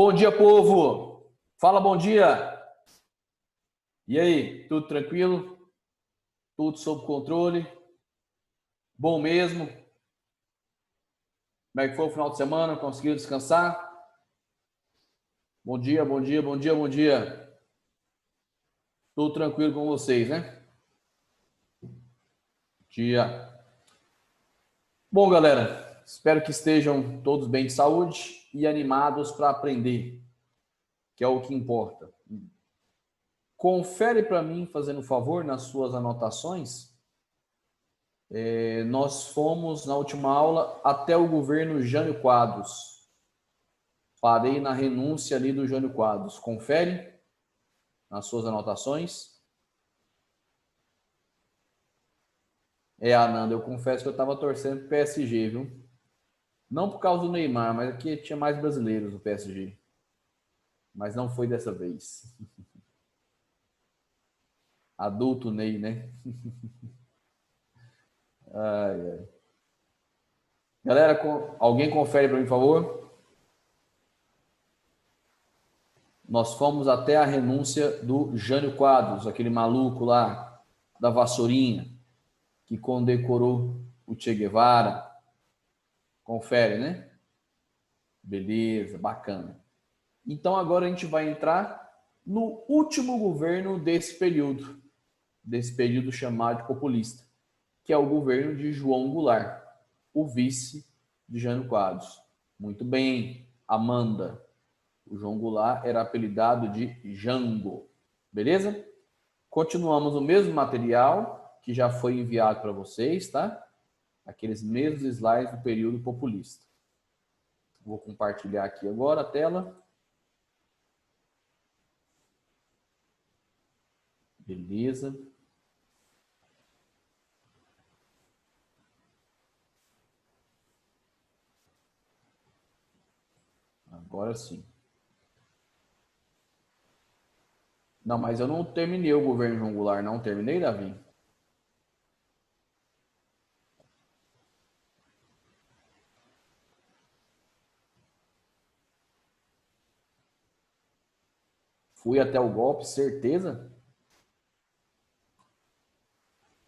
Bom dia, povo! Fala bom dia! E aí, tudo tranquilo? Tudo sob controle? Bom mesmo? Como é que foi o final de semana? Conseguiu descansar? Bom dia, bom dia, bom dia, bom dia. Tudo tranquilo com vocês, né? Dia. Bom, galera, espero que estejam todos bem de saúde e animados para aprender, que é o que importa. Confere para mim, fazendo um favor, nas suas anotações. Nós fomos, na última aula, até o governo Jânio Quadros. Parei na renúncia ali do Jânio Quadros. Confere nas suas anotações. Ananda, eu confesso que eu estava torcendo pro PSG, viu? Não por causa do Neymar, mas aqui tinha mais brasileiros no PSG. Mas não foi dessa vez. Adulto Ney, né? Ai, ai. Galera, alguém confere para mim, por favor? Nós fomos até a renúncia do Jânio Quadros, aquele maluco lá da vassourinha, que condecorou o Che Guevara. Confere, né? Beleza, bacana. Então agora a gente vai entrar no último governo desse período chamado de populista, que é o governo de João Goulart, o vice de Jânio Quadros. Muito bem, Amanda. O João Goulart era apelidado de Jango. Beleza? Continuamos o mesmo material que já foi enviado para vocês, tá? Aqueles mesmos slides do período populista. Vou compartilhar aqui agora a tela. Beleza. Agora sim. Não, mas eu não terminei o governo João Goulart, não. Terminei, Davi? Fui até o golpe, certeza?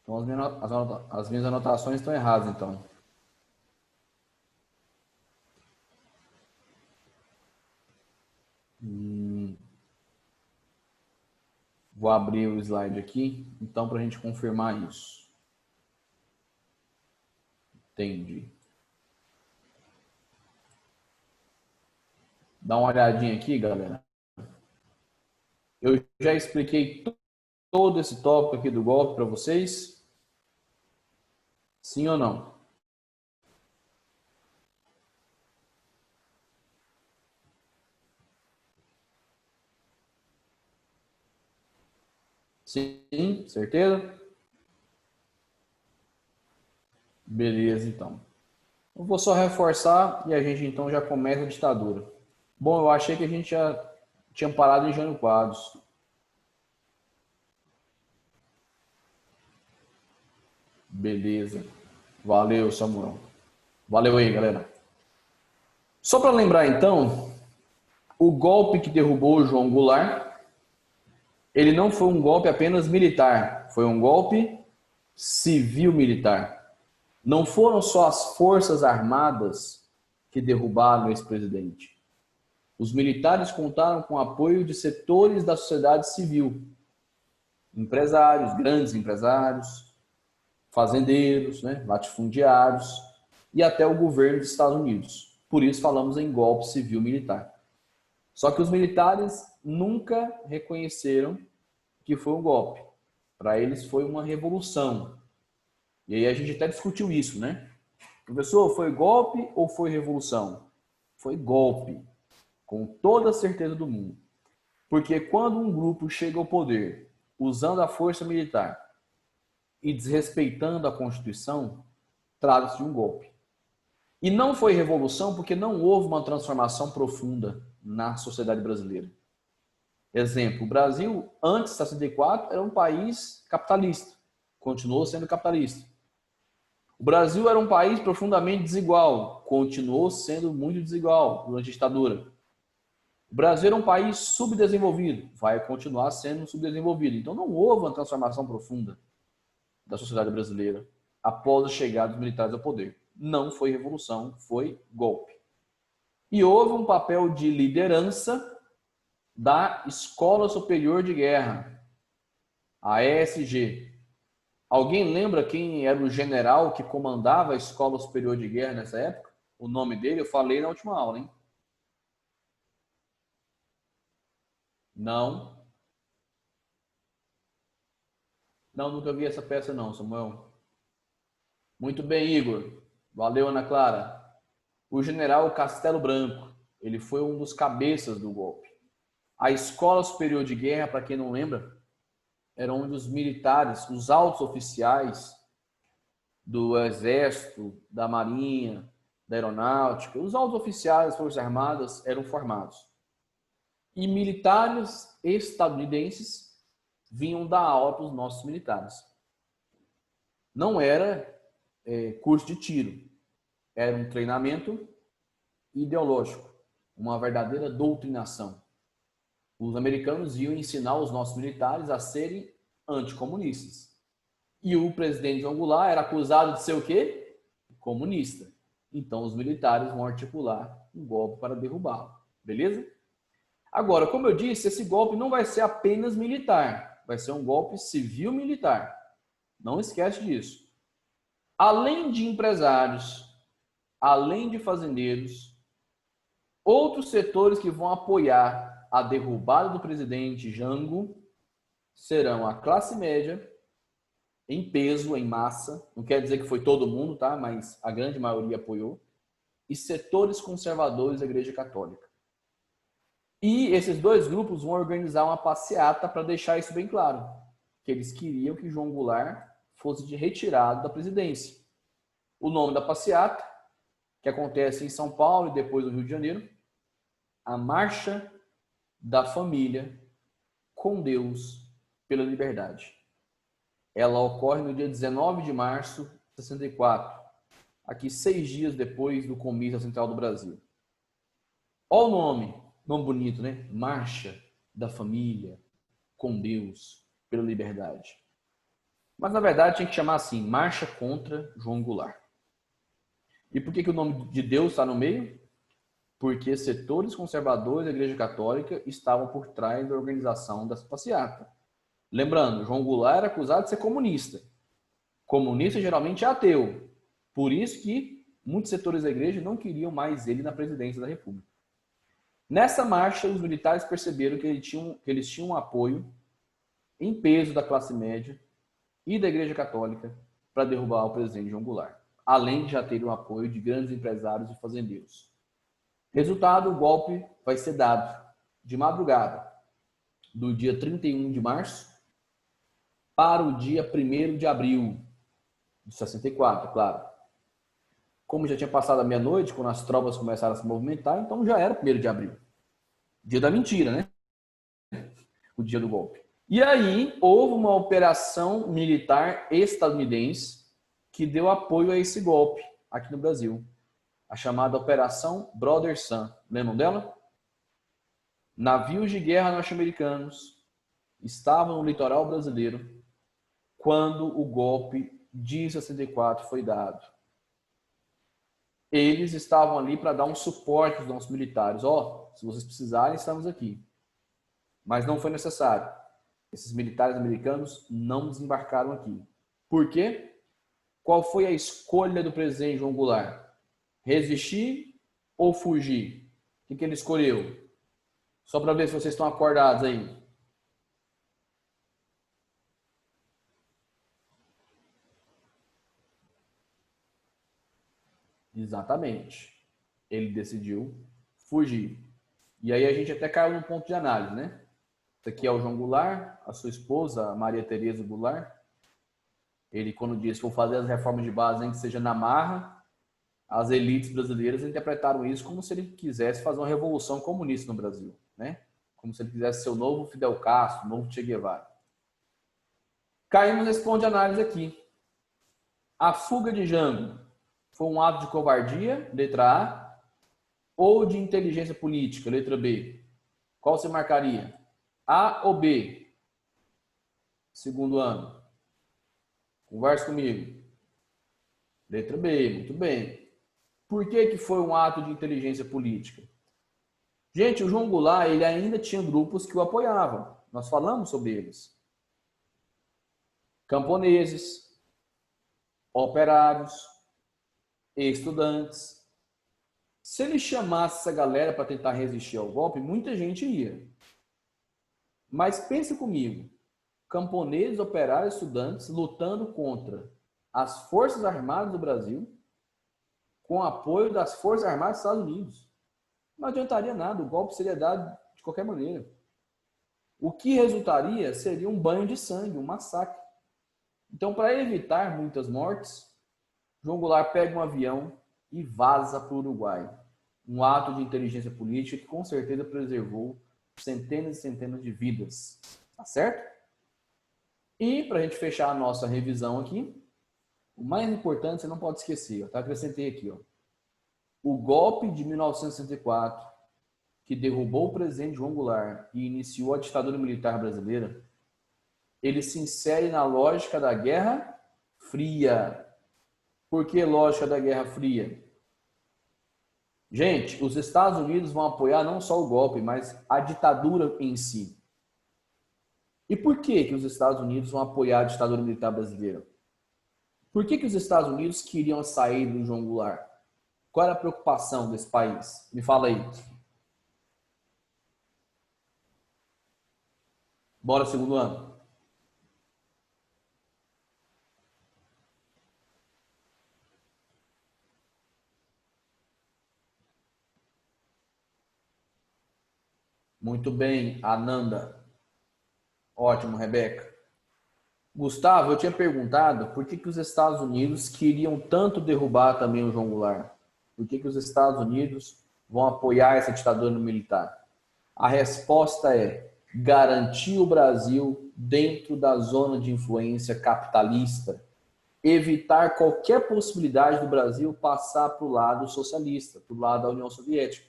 Então as minhas anotações estão erradas, então. Vou abrir o slide aqui, então, para a gente confirmar isso. Entendi. Dá uma olhadinha aqui, galera. Eu já expliquei todo esse tópico aqui do golpe para vocês? Sim ou não? Sim, certeza? Beleza, então. Eu vou só reforçar e a gente então já começa a ditadura. Bom, eu achei que a gente já tinha parado em Jânio Quadros. Beleza. Valeu, Samuel. Valeu aí, galera. Só para lembrar então, o golpe que derrubou o João Goulart, ele não foi um golpe apenas militar, foi um golpe civil-militar. Não foram só as forças armadas que derrubaram o ex-presidente. Os militares contaram com o apoio de setores da sociedade civil, empresários, grandes empresários, fazendeiros, né, latifundiários e até o governo dos Estados Unidos. Por isso falamos em golpe civil-militar. Só que os militares nunca reconheceram que foi um golpe. Para eles foi uma revolução. E aí a gente até discutiu isso, né? Professor, foi golpe ou foi revolução? Foi golpe, com toda a certeza do mundo. Porque quando um grupo chega ao poder usando a força militar e desrespeitando a Constituição, trata-se de um golpe. E não foi revolução porque não houve uma transformação profunda na sociedade brasileira. Exemplo, o Brasil, antes de 64, era um país capitalista. Continuou sendo capitalista. O Brasil era um país profundamente desigual. Continuou sendo muito desigual durante a ditadura. O Brasil era um país subdesenvolvido, vai continuar sendo subdesenvolvido. Então não houve uma transformação profunda da sociedade brasileira após a chegada dos militares ao poder. Não foi revolução, foi golpe. E houve um papel de liderança da Escola Superior de Guerra, a ESG. Alguém lembra quem era o general que comandava a Escola Superior de Guerra nessa época? O nome dele eu falei na última aula, hein? Não. Não, nunca vi essa peça não, Samuel. Muito bem, Igor. Valeu, Ana Clara. O general Castelo Branco, ele foi um dos cabeças do golpe. A Escola Superior de Guerra, para quem não lembra, era onde os militares, os altos oficiais do Exército, da Marinha, da Aeronáutica, os altos oficiais das Forças Armadas eram formados. E militares estadunidenses vinham dar aula para os nossos militares. Não era curso de tiro, era um treinamento ideológico, uma verdadeira doutrinação. Os americanos iam ensinar os nossos militares a serem anticomunistas. E o presidente João Goulart era acusado de ser o quê? Comunista. Então os militares vão articular um golpe para derrubá-lo. Beleza? Agora, como eu disse, esse golpe não vai ser apenas militar. Vai ser um golpe civil-militar. Não esquece disso. Além de empresários, além de fazendeiros, outros setores que vão apoiar a derrubada do presidente Jango serão a classe média, em peso, em massa, não quer dizer que foi todo mundo, tá? Mas a grande maioria apoiou, e setores conservadores da Igreja Católica. E esses dois grupos vão organizar uma passeata para deixar isso bem claro, que eles queriam que João Goulart fosse retirado da presidência. O nome da passeata, que acontece em São Paulo e depois no Rio de Janeiro, a Marcha da Família com Deus pela Liberdade. Ela ocorre no dia 19 de março de 64, aqui 6 dias depois do Comício Central do Brasil. Olha o nome bonito, né? Marcha da Família com Deus pela Liberdade. Mas, na verdade, tinha que chamar assim, Marcha contra João Goulart. E por que o nome de Deus está no meio? Porque setores conservadores da Igreja Católica estavam por trás da organização dessa passeata. Lembrando, João Goulart era acusado de ser comunista. Comunista geralmente é ateu. Por isso que muitos setores da igreja não queriam mais ele na presidência da República. Nessa marcha, os militares perceberam que eles tinham um apoio em peso da classe média e da Igreja Católica para derrubar o presidente João Goulart, além de já ter o apoio de grandes empresários e fazendeiros. Resultado, o golpe vai ser dado de madrugada, do dia 31 de março para o dia 1º de abril de 64, claro. Como já tinha passado a meia-noite, quando as tropas começaram a se movimentar, então já era 1º de abril. Dia da mentira, né? O dia do golpe. E aí, houve uma operação militar estadunidense que deu apoio a esse golpe aqui no Brasil. A chamada Operação Brother Sun. Lembram dela? Navios de guerra norte-americanos estavam no litoral brasileiro quando o golpe de 64 foi dado. Eles estavam ali para dar um suporte aos nossos militares. Se vocês precisarem, estamos aqui. Mas não foi necessário. Esses militares americanos não desembarcaram aqui. Por quê? Qual foi a escolha do presidente João Goulart? Resistir ou fugir? O que ele escolheu? Só para ver se vocês estão acordados aí. Exatamente. Ele decidiu fugir. E aí a gente até caiu num ponto de análise, né? Isso aqui é o João Goulart, a sua esposa, a Maria Tereza Goulart. Ele, quando disse, vou fazer as reformas de base, nem que seja na marra, as elites brasileiras interpretaram isso como se ele quisesse fazer uma revolução comunista no Brasil, né? Como se ele quisesse ser o novo Fidel Castro, o novo Che Guevara. Caímos nesse ponto de análise aqui. A fuga de Jango foi um ato de covardia, letra A, ou de inteligência política, letra B? Qual você marcaria? A ou B? Segundo ano. Converse comigo. Letra B, muito bem. Por que foi um ato de inteligência política? Gente, o João Goulart, ele ainda tinha grupos que o apoiavam. Nós falamos sobre eles. Camponeses, operários, estudantes. Se ele chamasse essa galera para tentar resistir ao golpe, muita gente ia. Mas pense comigo, camponeses, operários, estudantes lutando contra as Forças Armadas do Brasil, com apoio das Forças Armadas dos Estados Unidos. Não adiantaria nada, o golpe seria dado de qualquer maneira. O que resultaria seria um banho de sangue, um massacre. Então, para evitar muitas mortes, João Goulart pega um avião e vaza para o Uruguai. Um ato de inteligência política que com certeza preservou centenas e centenas de vidas. Tá certo? E para a gente fechar a nossa revisão aqui, o mais importante você não pode esquecer, tá? Acrescentei aqui, ó. O golpe de 1964, que derrubou o presidente João Goulart e iniciou a ditadura militar brasileira, ele se insere na lógica da Guerra Fria. Por que lógica da Guerra Fria? Gente, os Estados Unidos vão apoiar não só o golpe, mas a ditadura em si. E por que os Estados Unidos vão apoiar a ditadura militar brasileira? Por que os Estados Unidos queriam sair do João Goulart? Qual era a preocupação desse país? Me fala aí. Bora, segundo ano. Muito bem, Ananda. Ótimo, Rebeca. Gustavo, eu tinha perguntado por que os Estados Unidos queriam tanto derrubar também o João Goulart? Por que os Estados Unidos vão apoiar essa ditadura militar? A resposta é garantir o Brasil dentro da zona de influência capitalista, evitar qualquer possibilidade do Brasil passar para o lado socialista, para o lado da União Soviética,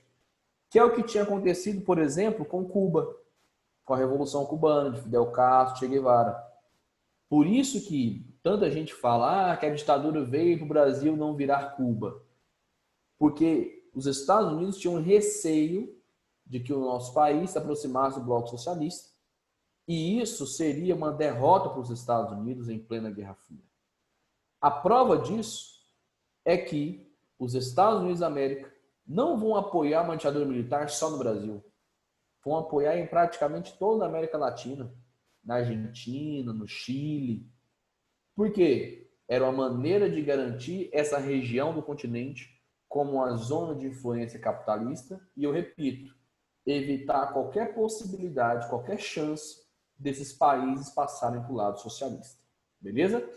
que é o que tinha acontecido, por exemplo, com Cuba, com a Revolução Cubana, de Fidel Castro, Che Guevara. Por isso que tanta gente fala que a ditadura veio para o Brasil não virar Cuba. Porque os Estados Unidos tinham receio de que o nosso país se aproximasse do bloco socialista e isso seria uma derrota para os Estados Unidos em plena Guerra Fria. A prova disso é que os Estados Unidos da América não vão apoiar uma ditadura militar só no Brasil. Vão apoiar em praticamente toda a América Latina, na Argentina, no Chile. Por quê? Era uma maneira de garantir essa região do continente como uma zona de influência capitalista e, eu repito, evitar qualquer possibilidade, qualquer chance desses países passarem para o lado socialista. Beleza?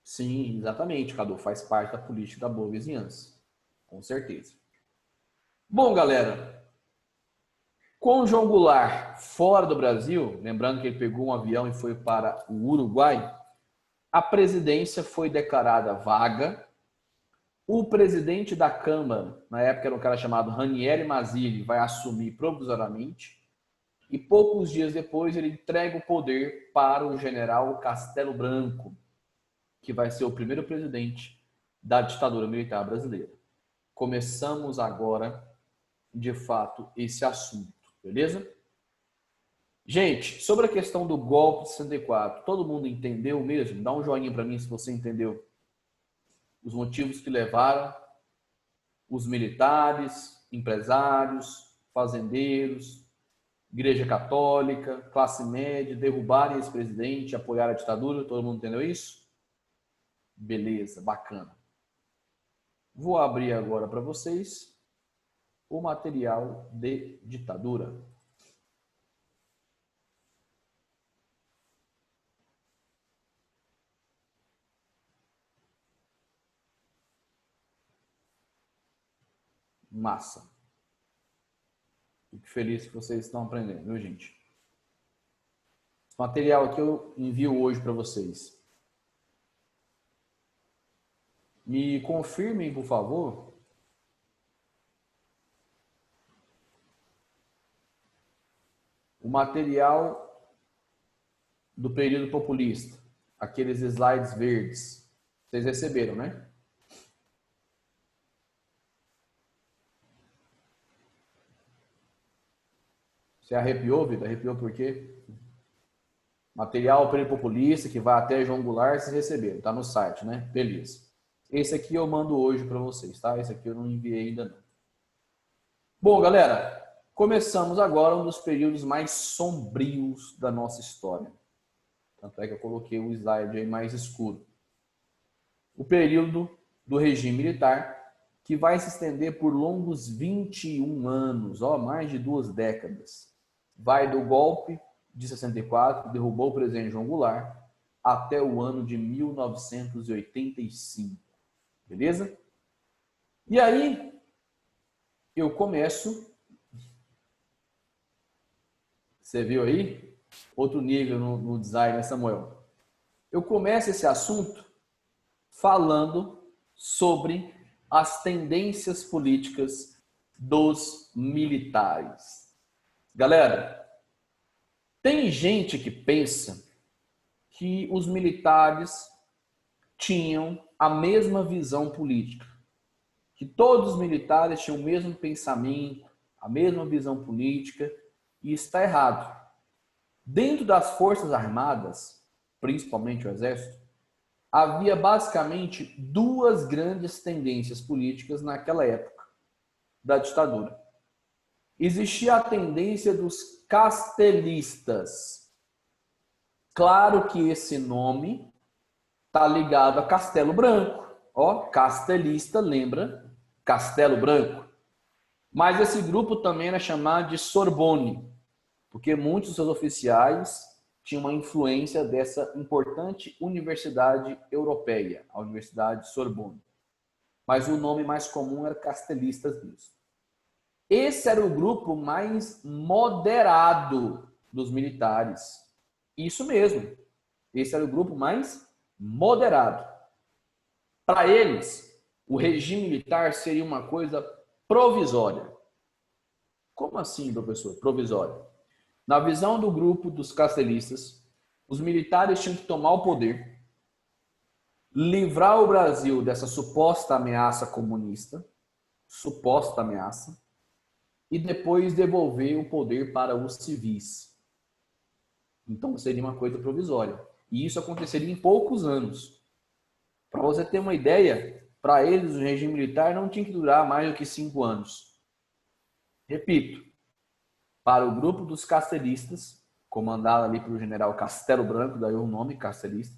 Sim, exatamente, Cadu. Faz parte da política da boa vizinhança. Com certeza. Bom, galera, com o João Goulart fora do Brasil, lembrando que ele pegou um avião e foi para o Uruguai, a presidência foi declarada vaga. O presidente da Câmara, na época era um cara chamado Ranieri Mazzilli, vai assumir provisoriamente. E poucos dias depois ele entrega o poder para o general Castelo Branco, que vai ser o primeiro presidente da ditadura militar brasileira. Começamos agora, de fato, esse assunto, beleza? Gente, sobre a questão do golpe de 64, todo mundo entendeu mesmo? Dá um joinha para mim se você entendeu os motivos que levaram os militares, empresários, fazendeiros, Igreja Católica, classe média, derrubarem esse presidente, apoiar a ditadura. Todo mundo entendeu isso? Beleza, bacana. Vou abrir agora para vocês o material de ditadura. Massa. Fico feliz que vocês estão aprendendo, viu, gente? Esse material aqui eu envio hoje para vocês. Me confirmem, por favor, o material do período populista, aqueles slides verdes, vocês receberam, né? Você arrepiou, Vitor? Arrepiou por quê? Material do período populista, que vai até João Goulart, vocês receberam, tá no site, né? Beleza. Esse aqui eu mando hoje para vocês, tá? Esse aqui eu não enviei ainda não. Bom, galera, começamos agora um dos períodos mais sombrios da nossa história. Tanto é que eu coloquei o slide aí mais escuro. O período do regime militar, que vai se estender por longos 21 anos, ó, mais de 2 décadas. Vai do golpe de 64, que derrubou o presidente João Goulart, até o ano de 1985. Beleza? E aí, eu começo. Você viu aí? Outro nível no design, né, Samuel? Eu começo esse assunto falando sobre as tendências políticas dos militares. Galera, tem gente que pensa que os militares tinham a mesma visão política, que todos os militares tinham o mesmo pensamento, a mesma visão política, e está errado. Dentro das Forças Armadas, principalmente o Exército, havia basicamente 2 grandes tendências políticas naquela época da ditadura. Existia a tendência dos castelistas. Claro que esse nome está ligado a Castelo Branco. Ó, castelista lembra Castelo Branco. Mas esse grupo também era chamado de Sorbonne, porque muitos dos seus oficiais tinham uma influência dessa importante universidade europeia, a Universidade Sorbonne. Mas o nome mais comum era castelistas mesmo. Esse era o grupo mais moderado dos militares. Isso mesmo. Esse era o grupo mais moderado. Para eles, o regime militar seria uma coisa provisória. Como assim, professor? Provisória. Na visão do grupo dos castelistas, os militares tinham que tomar o poder, livrar o Brasil dessa suposta ameaça comunista, suposta ameaça, e depois devolver o poder para os civis. Então seria uma coisa provisória. E isso aconteceria em poucos anos. Para você ter uma ideia, para eles o regime militar não tinha que durar mais do que 5 anos. Repito, para o grupo dos castelistas, comandado ali pelo general Castelo Branco, daí o nome castelista,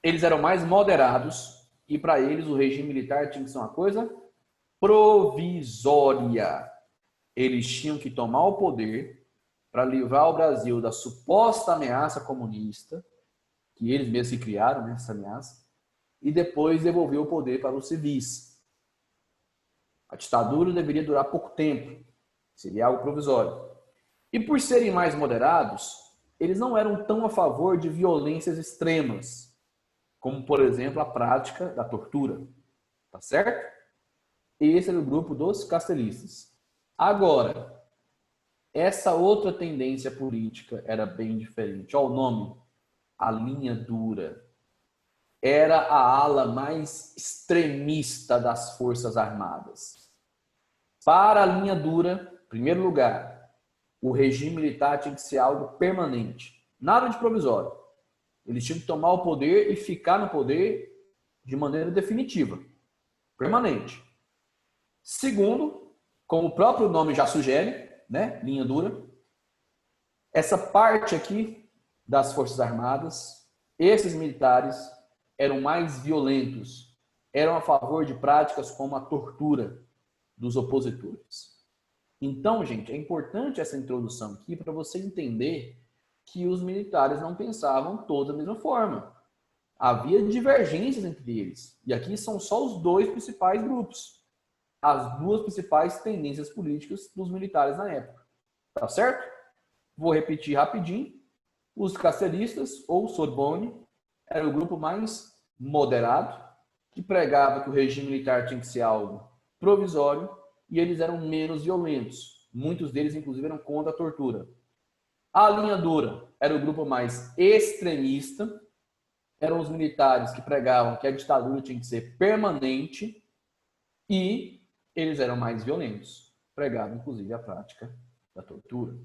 eles eram mais moderados e para eles o regime militar tinha que ser uma coisa provisória. Eles tinham que tomar o poder para livrar o Brasil da suposta ameaça comunista, que eles mesmos se criaram, né, essa ameaça, e depois devolver o poder para os civis. A ditadura deveria durar pouco tempo, seria algo provisório. E por serem mais moderados, eles não eram tão a favor de violências extremas, como, por exemplo, a prática da tortura. Tá certo? Esse era o grupo dos castelistas. Agora, essa outra tendência política era bem diferente. Olha o nome, a linha dura. Era a ala mais extremista das Forças Armadas. Para a linha dura, em primeiro lugar, o regime militar tinha que ser algo permanente. Nada de provisório. Eles tinham que tomar o poder e ficar no poder de maneira definitiva. Permanente. Segundo, como o próprio nome já sugere, né, linha dura, essa parte aqui das Forças Armadas, esses militares eram mais violentos, eram a favor de práticas como a tortura dos opositores. Então, gente, é importante essa introdução aqui para você entender que os militares não pensavam todos da mesma forma. Havia divergências entre eles. E aqui são só os 2 principais grupos. As 2 principais tendências políticas dos militares na época. Tá certo? Vou repetir rapidinho. Os castelistas, ou Sorbonne, era o grupo mais moderado, que pregava que o regime militar tinha que ser algo provisório, e eles eram menos violentos. Muitos deles, inclusive, eram contra a tortura. A linha dura era o grupo mais extremista, eram os militares que pregavam que a ditadura tinha que ser permanente e eles eram mais violentos, pregavam inclusive a prática da tortura.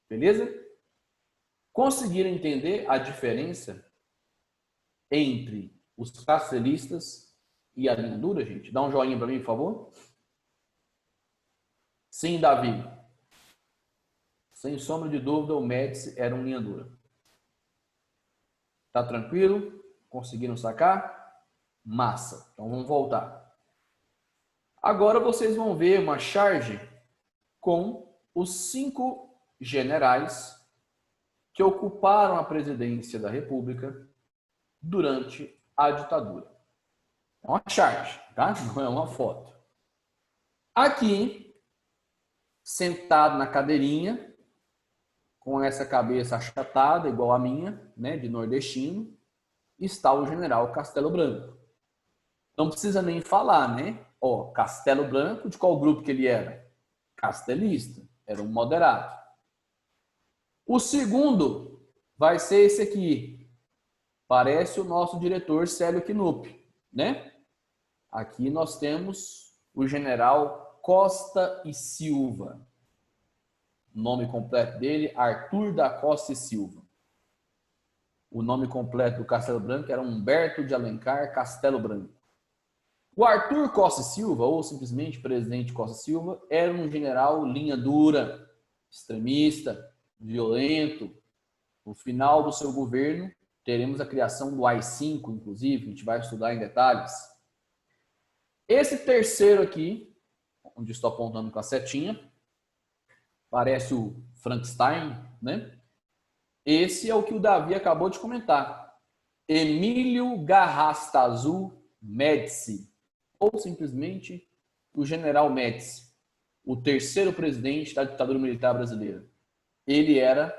Beleza? Conseguiram entender a diferença entre os castelistas e a linha dura, gente? Dá um joinha para mim, por favor. Sim, Davi. Sem sombra de dúvida, o Médici era um linha dura. Tá tranquilo? Conseguiram sacar? Massa. Então vamos voltar. Agora vocês vão ver uma charge com os 5 generais que ocuparam a presidência da República durante a ditadura. É uma charge, tá? Não é uma foto. Aqui, sentado na cadeirinha, com essa cabeça achatada, igual a minha, né, de nordestino, está o general Castelo Branco. Não precisa nem falar, né? Ó, Castelo Branco, de qual grupo que ele era? Castelista, era um moderado. O segundo vai ser esse aqui. Parece o nosso diretor Célio Knupp, né? Aqui nós temos o general Costa e Silva. O nome completo dele, Arthur da Costa e Silva. O nome completo do Castelo Branco era Humberto de Alencar Castelo Branco. O Arthur Costa e Silva, ou simplesmente presidente Costa e Silva, era um general linha dura, extremista, violento. No final do seu governo, teremos a criação do AI-5, inclusive, a gente vai estudar em detalhes. Esse terceiro aqui, onde estou apontando com a setinha, parece o Frankenstein, né? Esse é o que o Davi acabou de comentar. Emílio Garrastazu Médici, ou simplesmente o general Médici, o terceiro presidente da ditadura militar brasileira. Ele era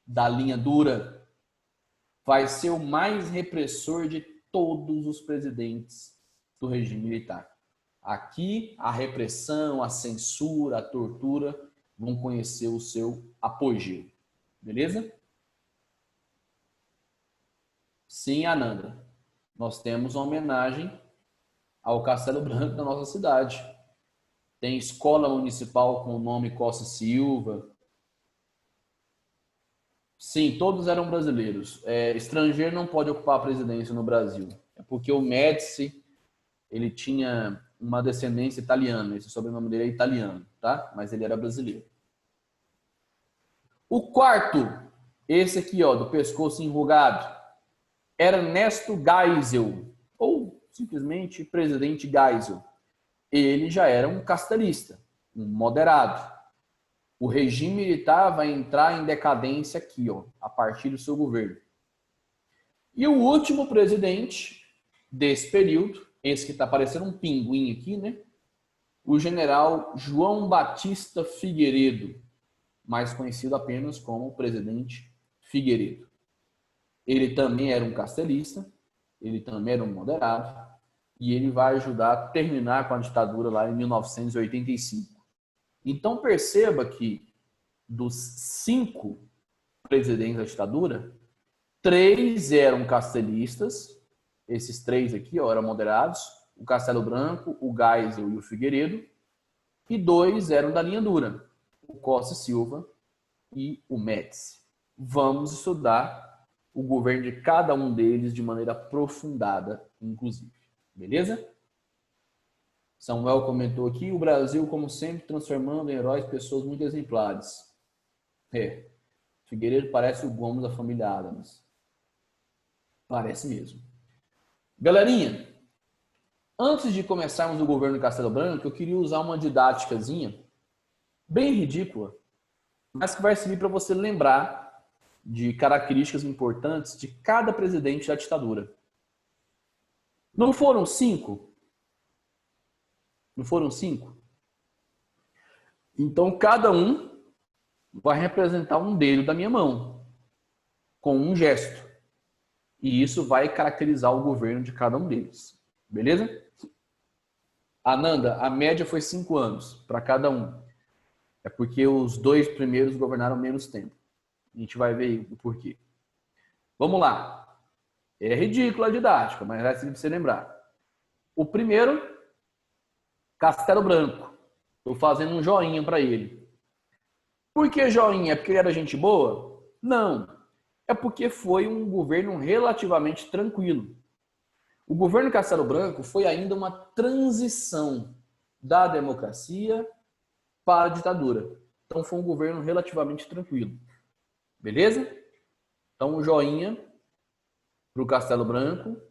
da linha dura, vai ser o mais repressor de todos os presidentes do regime militar. Aqui, a repressão, a censura, a tortura vão conhecer o seu apogeu. Beleza? Sim, Ananda. Nós temos uma homenagem ao Castelo Branco da nossa cidade. Tem escola municipal com o nome Costa Silva. Sim, todos eram brasileiros. Estrangeiro não pode ocupar a presidência no Brasil. É porque o Médici, ele tinha uma descendência italiana. Esse sobrenome dele é italiano, tá? Mas ele era brasileiro. O quarto, esse aqui, ó, do pescoço enrugado, Ernesto Geisel, ou simplesmente presidente Geisel. Ele já era um castelista, um moderado. O regime militar vai entrar em decadência aqui, ó, a partir do seu governo. E o último presidente desse período, esse que está parecendo um pinguim aqui, né? O general João Batista Figueiredo, mais conhecido apenas como presidente Figueiredo. Ele também era um castelista, ele também era um moderado, e ele vai ajudar a terminar com a ditadura lá em 1985. Então perceba que dos 5 presidentes da ditadura, 3 eram castelistas, esses 3 aqui ó, eram moderados, o Castelo Branco, o Geisel e o Figueiredo, e 2 eram da linha dura, o Costa Silva e o Médici. Vamos estudar o governo de cada um deles de maneira aprofundada, inclusive. Beleza? Samuel comentou aqui, o Brasil, como sempre, transformando em heróis pessoas muito exemplares. Figueiredo parece o Gomes da família Adams. Parece mesmo. Galerinha, antes de começarmos o governo de Castelo Branco, eu queria usar uma didáticazinha bem ridícula, mas que vai servir para você lembrar de características importantes de cada presidente da ditadura. Não foram 5? Não foram 5? Então, cada um vai representar um dedo da minha mão, com um gesto. E isso vai caracterizar o governo de cada um deles. Beleza? Ananda, a média foi 5 anos para cada um. É porque os 2 primeiros governaram menos tempo. A gente vai ver o porquê. Vamos lá. É ridícula a didática, mas vai servir para você lembrar. O primeiro, Castelo Branco. Estou fazendo um joinha para ele. Por que joinha? É porque ele era gente boa? Não. É porque foi um governo relativamente tranquilo. O governo Castelo Branco foi ainda uma transição da democracia para a ditadura. Então foi um governo relativamente tranquilo. Beleza? Então um joinha para o Castelo Branco.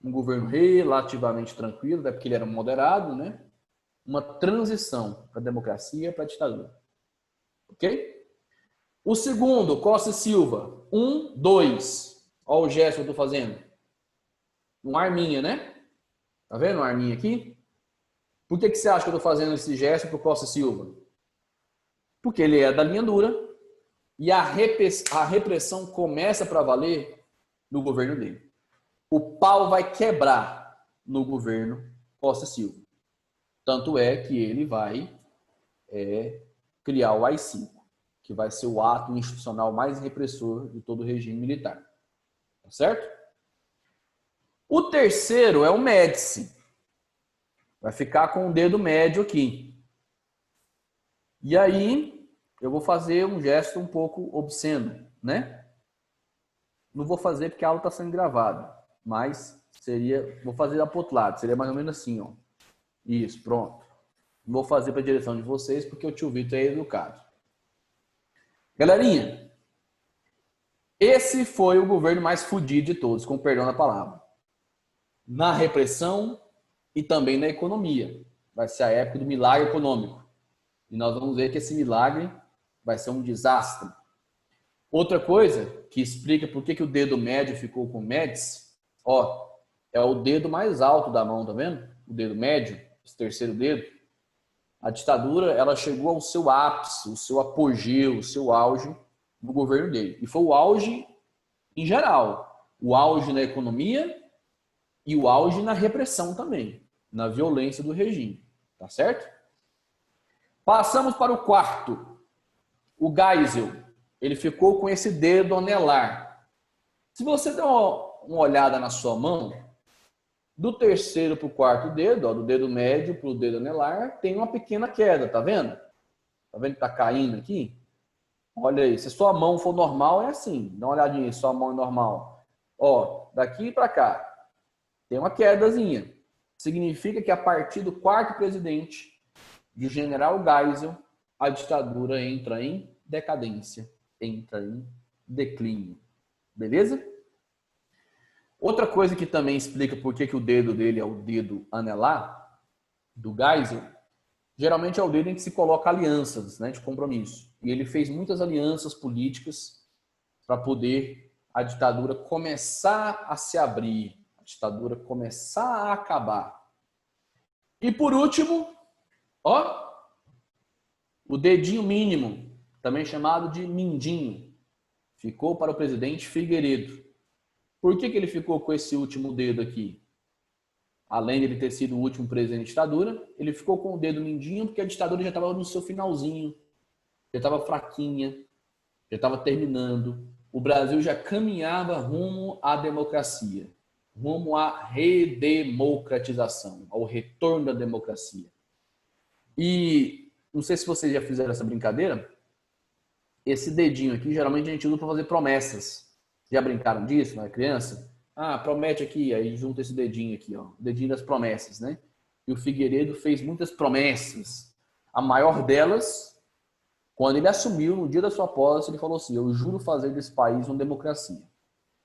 Um governo relativamente tranquilo, até porque ele era moderado, né? Uma transição da democracia para a ditadura. Ok? O segundo, Costa e Silva. 1, 2. Olha o gesto que eu estou fazendo. Um arminha, né? Tá vendo um arminha aqui? Por que você acha que eu estou fazendo esse gesto para o Costa e Silva? Porque ele é da linha dura e a repressão começa para valer no governo dele. O pau vai quebrar no governo Costa e Silva. Tanto é que ele vai criar o AI-5, que vai ser o ato institucional mais repressor de todo o regime militar. Tá certo? O terceiro é o Médici. Vai ficar com o dedo médio aqui. E aí, eu vou fazer um gesto um pouco obsceno, né? Não vou fazer porque a aula está sendo gravada, mas vou fazer para o outro lado, seria mais ou menos assim, ó. Isso, pronto. Não vou fazer para a direção de vocês porque o tio Vitor é educado. Galerinha, esse foi o governo mais fodido de todos, com perdão da palavra. Na repressão e também na economia. Vai ser a época do milagre econômico. E nós vamos ver que esse milagre vai ser um desastre. Outra coisa que explica por que o dedo médio ficou com Médici, ó, é o dedo mais alto da mão, tá vendo? O dedo médio, esse terceiro dedo. A ditadura, ela chegou ao seu ápice, o seu apogeu, o seu auge no governo dele. E foi o auge em geral. O auge na economia e o auge na repressão também, na violência do regime. Tá certo? Passamos para o quarto. O Geisel. Ele ficou com esse dedo anelar. Se você der uma olhada na sua mão, do terceiro para o quarto dedo, ó, do dedo médio para o dedo anelar, tem uma pequena queda, tá vendo? Tá vendo que tá caindo aqui? Olha aí, se sua mão for normal, é assim. Dá uma olhadinha, se sua mão é normal. Ó, daqui para cá, tem uma quedazinha. Significa que a partir do quarto presidente, de General Geisel, a ditadura entra em decadência, entra em declínio. Beleza? Outra coisa que também explica por que o dedo dele é o dedo anelar, do Geisel, geralmente é o dedo em que se coloca alianças, né, de compromisso. E ele fez muitas alianças políticas para poder a ditadura começar a se abrir, a ditadura começar a acabar. E por último, ó, o dedinho mínimo, também chamado de mindinho, ficou para o presidente Figueiredo. Por que ele ficou com esse último dedo aqui? Além de ele ter sido o último presidente da ditadura, ele ficou com o dedo mindinho porque a ditadura já estava no seu finalzinho, já estava fraquinha, já estava terminando. O Brasil já caminhava rumo à democracia, rumo à redemocratização, ao retorno da democracia. E não sei se vocês já fizeram essa brincadeira, esse dedinho aqui geralmente a gente usa para fazer promessas. Já brincaram disso, não é criança? Ah, promete aqui, aí junta esse dedinho aqui, ó, o dedinho das promessas, né? E o Figueiredo fez muitas promessas. A maior delas, quando ele assumiu, no dia da sua posse, ele falou assim: eu juro fazer desse país uma democracia.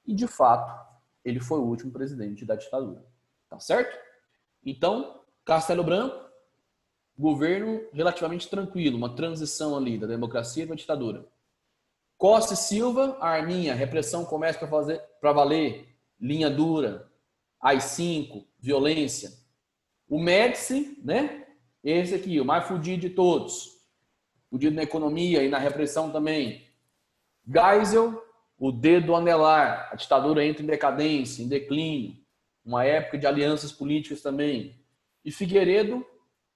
E, de fato, ele foi o último presidente da ditadura. Tá certo? Então, Castelo Branco, governo relativamente tranquilo, uma transição ali da democracia para a ditadura. Costa e Silva, arminha, repressão começa para valer, linha dura, AI-5, violência. O Médici, né? Esse aqui, o mais fudido de todos. Fudido na economia e na repressão também. Geisel, o dedo anelar, a ditadura entra em decadência, em declínio, uma época de alianças políticas também. E Figueiredo,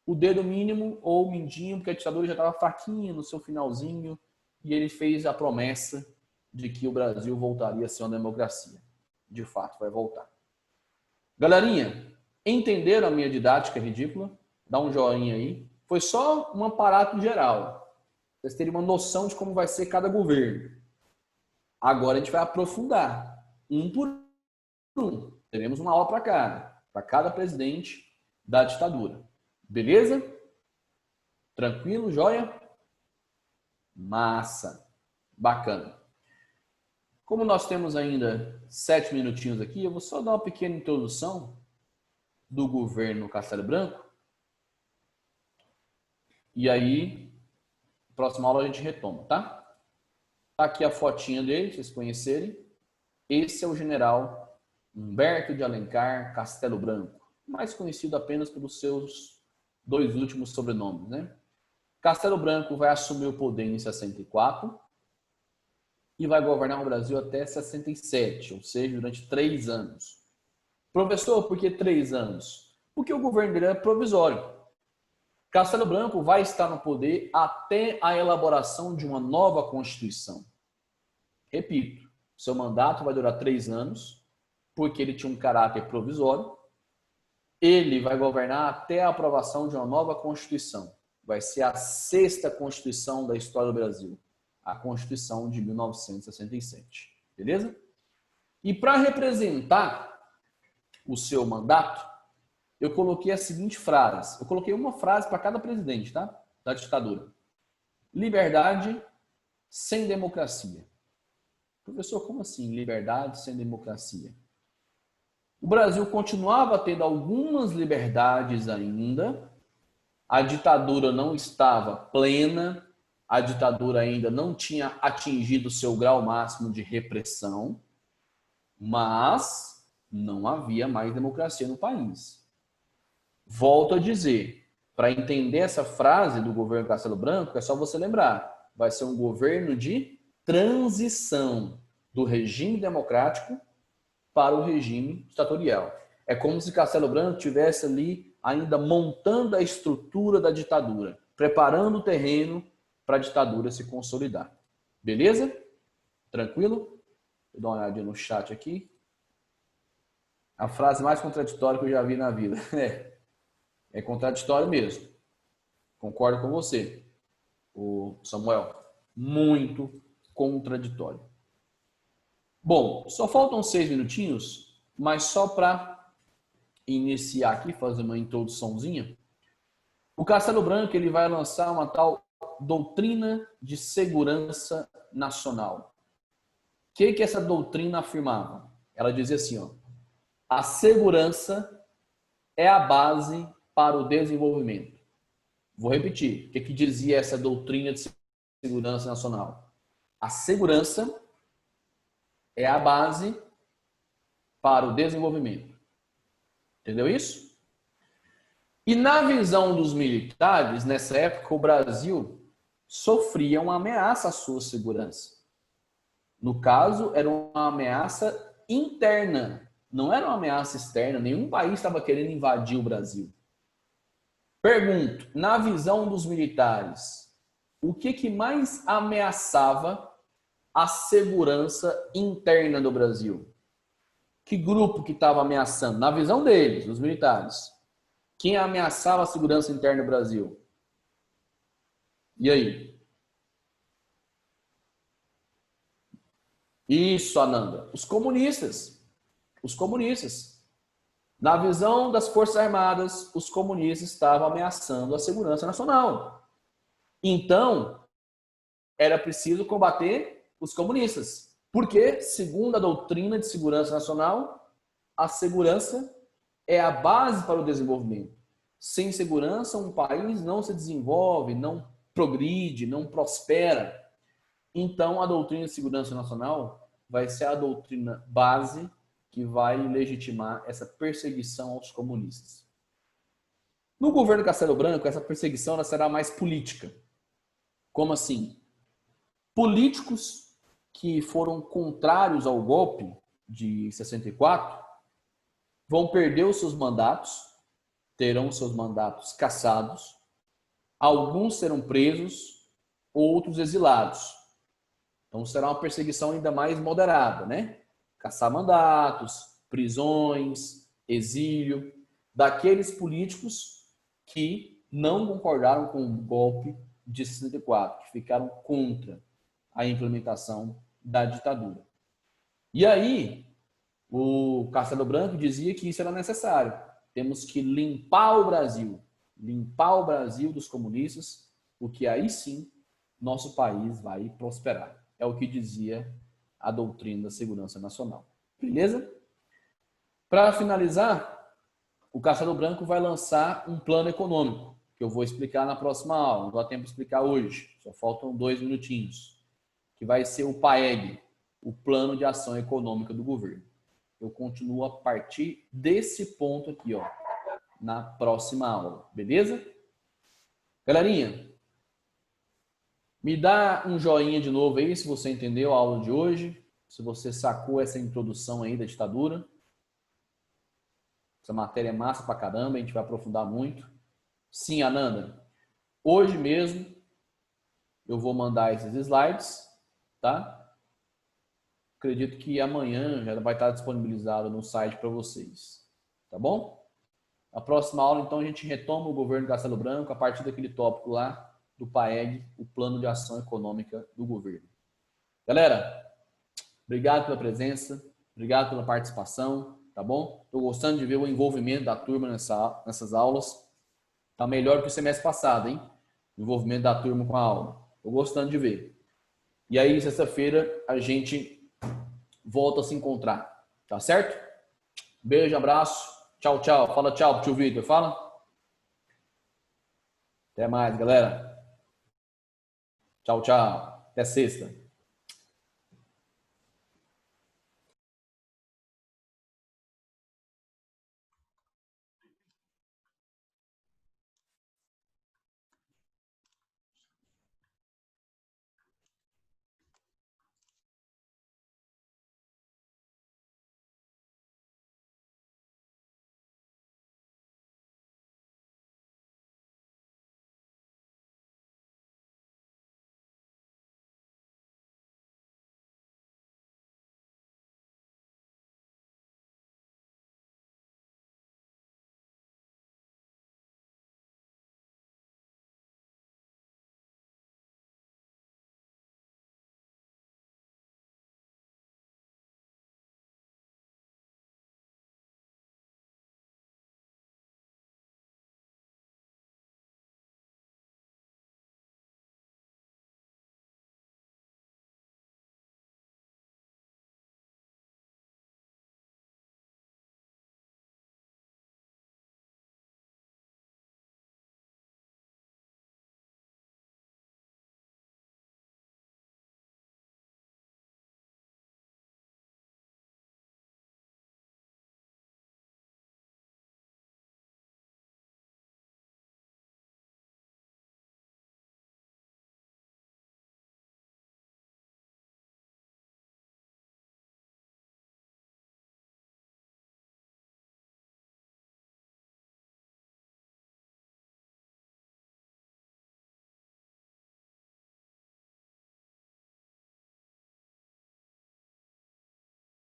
o dedo mínimo ou mindinho, porque a ditadura já estava fraquinha no seu finalzinho, e ele fez a promessa de que o Brasil voltaria a ser uma democracia. De fato, vai voltar. Galerinha, entenderam a minha didática ridícula? Dá um joinha aí. Foi só um aparato geral. Vocês terem uma noção de como vai ser cada governo. Agora a gente vai aprofundar, um por um. Teremos uma aula para cada presidente da ditadura. Beleza? Tranquilo, joia? Massa. Bacana. Como nós temos ainda 7 minutinhos aqui, eu vou só dar uma pequena introdução do governo Castelo Branco. E aí, próxima aula a gente retoma, tá? Tá aqui a fotinha dele, vocês conhecerem. Esse é o general Humberto de Alencar Castelo Branco, mais conhecido apenas pelos seus 2 últimos sobrenomes, né? Castelo Branco vai assumir o poder em 64 e vai governar o Brasil até 67, ou seja, durante 3 anos. Professor, por que 3 anos? Porque o governo dele é provisório. Castelo Branco vai estar no poder até a elaboração de uma nova Constituição. Repito, seu mandato vai durar 3 anos, porque ele tinha um caráter provisório. Ele vai governar até a aprovação de uma nova Constituição. Vai ser a 6ª Constituição da história do Brasil, a Constituição de 1967. Beleza? E para representar o seu mandato, eu coloquei a seguinte frase. Eu coloquei uma frase para cada presidente, tá? Da ditadura. Liberdade sem democracia. Professor, como assim liberdade sem democracia? O Brasil continuava tendo algumas liberdades ainda. A ditadura não estava plena. A ditadura ainda não tinha atingido seu grau máximo de repressão. Mas não havia mais democracia no país. Volto a dizer, para entender essa frase do governo Castelo Branco, é só você lembrar, vai ser um governo de transição do regime democrático para o regime ditatorial. É como se Castelo Branco estivesse ali ainda montando a estrutura da ditadura, preparando o terreno para a ditadura se consolidar. Beleza? Tranquilo? Vou dar uma olhadinha no chat aqui. A frase mais contraditória que eu já vi na vida. É contraditório mesmo. Concordo com você, o Samuel. Muito contraditório. Bom, só faltam 6 minutinhos, mas só para iniciar aqui, fazer uma introduçãozinha. O Castelo Branco ele vai lançar uma tal doutrina de segurança nacional. O que essa doutrina afirmava? Ela dizia assim, ó, a segurança é a base para o desenvolvimento. Vou repetir. O que dizia essa doutrina de segurança nacional? A segurança é a base para o desenvolvimento. Entendeu isso? E na visão dos militares, nessa época, o Brasil sofria uma ameaça à sua segurança. No caso, era uma ameaça interna, não era uma ameaça externa. Nenhum país estava querendo invadir o Brasil. Pergunto, na visão dos militares, o que mais ameaçava a segurança interna do Brasil? Que grupo que estava ameaçando? Na visão deles, dos militares. Quem ameaçava a segurança interna do Brasil? E aí? Isso, Ananda. Os comunistas. Os comunistas. Na visão das Forças Armadas, os comunistas estavam ameaçando a segurança nacional. Então, era preciso combater os comunistas. Porque, segundo a doutrina de segurança nacional, a segurança é a base para o desenvolvimento. Sem segurança, um país não se desenvolve, não progride, não prospera. Então, a doutrina de segurança nacional vai ser a doutrina base que vai legitimar essa perseguição aos comunistas. No governo Castelo Branco, essa perseguição ela será mais política. Como assim? Políticos que foram contrários ao golpe de 64 vão perder os seus mandatos, terão seus mandatos cassados, alguns serão presos, outros exilados. Então será uma perseguição ainda mais moderada, né? Caçar mandatos, prisões, exílio daqueles políticos que não concordaram com o golpe de 64, que ficaram contra a implementação da ditadura. E aí, o Castelo Branco dizia que isso era necessário. Temos que limpar o Brasil dos comunistas, porque aí sim nosso país vai prosperar. É o que dizia a doutrina da segurança nacional. Beleza? Para finalizar, o Castelo Branco vai lançar um plano econômico, que eu vou explicar na próxima aula. Não dá tempo de explicar hoje, só faltam 2 minutinhos. Que vai ser o PAEG, o Plano de Ação Econômica do Governo. Eu continuo a partir desse ponto aqui, ó, na próxima aula, beleza? Galerinha, me dá um joinha de novo aí se você entendeu a aula de hoje, se você sacou essa introdução aí da ditadura. Essa matéria é massa pra caramba, a gente vai aprofundar muito. Sim, Ananda, hoje mesmo eu vou mandar esses slides, tá? Acredito que amanhã já vai estar disponibilizado no site para vocês, tá bom? Na próxima aula, então, a gente retoma o governo Castelo Branco a partir daquele tópico lá do PAEG, o Plano de Ação Econômica do Governo. Galera, obrigado pela presença, obrigado pela participação, tá bom? Estou gostando de ver o envolvimento da turma nessas aulas. Tá melhor que o semestre passado, hein? O envolvimento da turma com a aula. Estou gostando de ver. E aí, sexta-feira, a gente volta a se encontrar, tá certo? Beijo, abraço, tchau, tchau. Fala tchau pro tio Vitor, fala. Até mais, galera. Tchau, tchau. Até sexta.